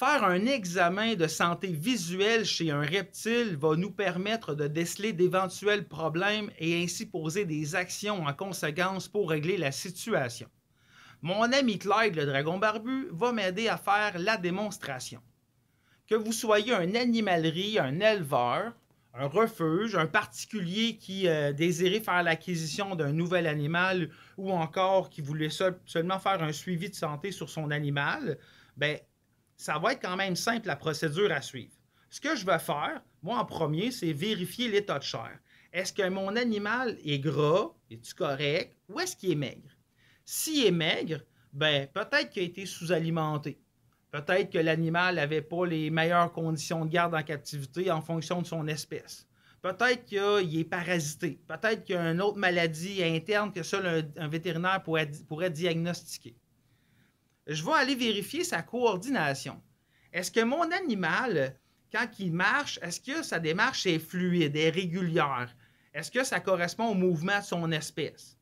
Faire un examen de santé visuelle chez un reptile va nous permettre de déceler d'éventuels problèmes et ainsi poser des actions en conséquence pour régler la situation. Mon ami Clyde, le dragon barbu, va m'aider à faire la démonstration. Que vous soyez un animalerie, un éleveur, un refuge, un particulier qui désirait faire l'acquisition d'un nouvel animal ou encore qui voulait seulement faire un suivi de santé sur son animal, ben, ça va être quand même simple la procédure à suivre. Ce que je vais faire, moi en premier, c'est vérifier l'état de chair. Est-ce que mon animal est gras, est-il correct, ou est-ce qu'il est maigre? S'il est maigre, ben, peut-être qu'il a été sous-alimenté. Peut-être que l'animal n'avait pas les meilleures conditions de garde en captivité en fonction de son espèce. Peut-être qu'il est parasité. Peut-être qu'il y a une autre maladie interne que seul un vétérinaire pourrait diagnostiquer. Je vais aller vérifier sa coordination. Est-ce que mon animal, quand il marche, est-ce que sa démarche est fluide, est régulière? Est-ce que ça correspond au mouvement de son espèce?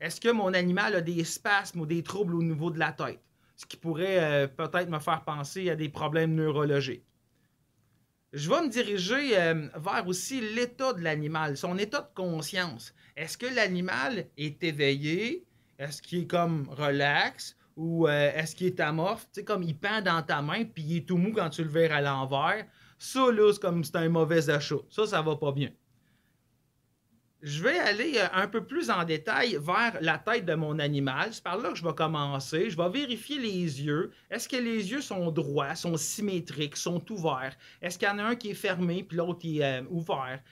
Est-ce que mon animal a des spasmes ou des troubles au niveau de la tête? Ce qui pourrait peut-être me faire penser à des problèmes neurologiques. Je vais me diriger vers aussi l'état de l'animal, son état de conscience. Est-ce que l'animal est éveillé? Est-ce qu'il est comme relax? Ou est-ce qu'il est amorphe? Tu sais, comme il pend dans ta main puis il est tout mou quand tu le verres à l'envers. Ça, là, c'est comme c'est un mauvais achat. Ça va pas bien. Je vais aller un peu plus en détail vers la tête de mon animal. C'est par là que je vais commencer. Je vais vérifier les yeux. Est-ce que les yeux sont droits, sont symétriques, sont ouverts? Est-ce qu'il y en a un qui est fermé puis l'autre est ouvert?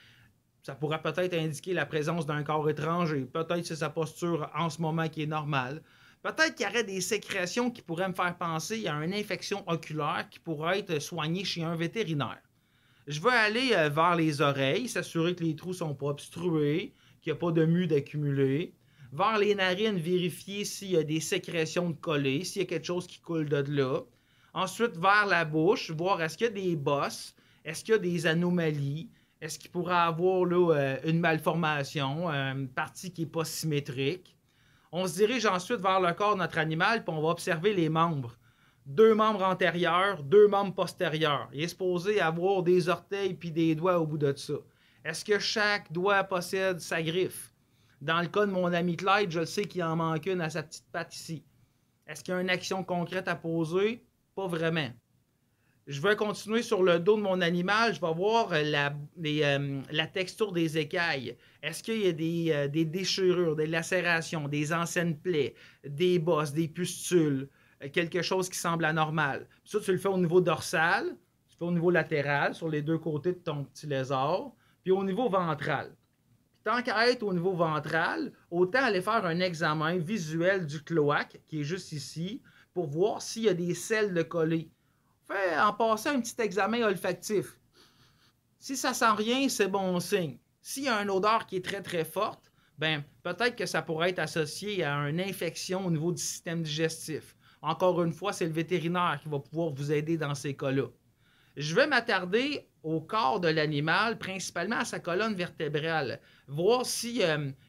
Ça pourrait peut-être indiquer la présence d'un corps étranger. Peut-être que c'est sa posture en ce moment qui est normale. Peut-être qu'il y aurait des sécrétions qui pourraient me faire penser à une infection oculaire qui pourrait être soignée chez un vétérinaire. Je vais aller vers les oreilles, s'assurer que les trous ne sont pas obstrués, qu'il n'y a pas de mues d'accumuler. Vers les narines, vérifier s'il y a des sécrétions de collées, s'il y a quelque chose qui coule de là. Ensuite, vers la bouche, voir est-ce qu'il y a des bosses, est-ce qu'il y a des anomalies, est-ce qu'il pourrait avoir là, une malformation, une partie qui n'est pas symétrique. On se dirige ensuite vers le corps de notre animal, puis on va observer les membres. 2 membres antérieurs, 2 membres postérieurs. Il est supposé avoir des orteils puis des doigts au bout de ça. Est-ce que chaque doigt possède sa griffe? Dans le cas de mon ami Clyde, je le sais qu'il en manque une à sa petite patte ici. Est-ce qu'il y a une action concrète à poser? Pas vraiment. Je vais continuer sur le dos de mon animal. Je vais voir la texture des écailles. Est-ce qu'il y a des déchirures, des lacérations, des anciennes plaies, des bosses, des pustules? Quelque chose qui semble anormal. Puis ça, tu le fais au niveau dorsal, tu le fais au niveau latéral, sur les 2 côtés de ton petit lézard, puis au niveau ventral. Puis tant qu'à être au niveau ventral, autant aller faire un examen visuel du cloaque, qui est juste ici, pour voir s'il y a des selles de collées. Fais en passant un petit examen olfactif. Si ça sent rien, c'est bon signe. S'il y a une odeur qui est très très forte, ben peut-être que ça pourrait être associé à une infection au niveau du système digestif. Encore une fois, c'est le vétérinaire qui va pouvoir vous aider dans ces cas-là. Je vais m'attarder au corps de l'animal, principalement à sa colonne vertébrale, voir s'il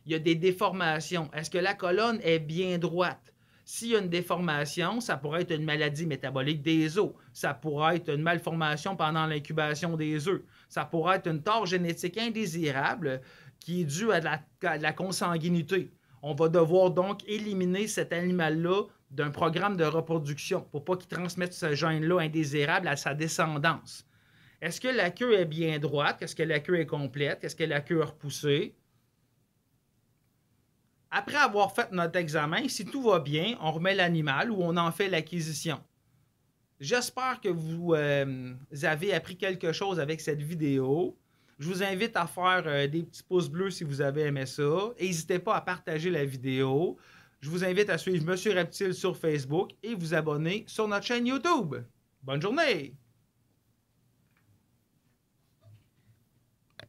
y a des déformations. Est-ce que la colonne est bien droite? S'il y a une déformation, ça pourrait être une maladie métabolique des os. Ça pourrait être une malformation pendant l'incubation des œufs. Ça pourrait être une tare génétique indésirable qui est due à de la consanguinité. On va devoir donc éliminer cet animal-là d'un programme de reproduction pour pas qu'il transmette ce gène-là indésirable à sa descendance. Est-ce que la queue est bien droite? Est-ce que la queue est complète? Est-ce que la queue est repoussée? Après avoir fait notre examen, si tout va bien, on remet l'animal ou on en fait l'acquisition. J'espère que vous avez appris quelque chose avec cette vidéo. Je vous invite à faire des petits pouces bleus si vous avez aimé ça. N'hésitez pas à partager la vidéo. Je vous invite à suivre Monsieur Reptile sur Facebook et vous abonner sur notre chaîne YouTube. Bonne journée!